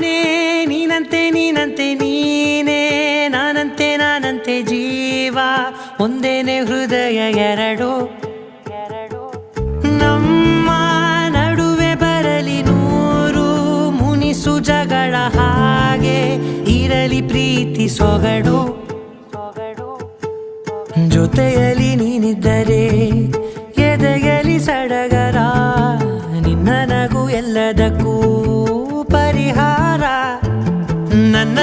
ನಾನೇ ನೀನಂತೆ ನೀನಂತೆ ನೀನೇ ನಾನಂತೆ ನಾನಂತೆ ಜೀವ ಒಂದೇನೆ ಹೃದಯ ಎರಡು ನಮ್ಮ ನಡುವೆ ಬರಲಿ ನೂರು ಮುನಿಸು ಜಗಳ ಹಾಗೆ ಇರಲಿ ಪ್ರೀತಿ ಸೊಗಡು ಜೊತೆಯಲ್ಲಿ ನೀನಿದ್ದರೆ ಎದೆಯಲಿ ಸಡಗರ ನಿನ್ನ ನಗು ಎಲ್ಲದಕ್ಕೂ ಪರಿಹಾರ ನನ್ನ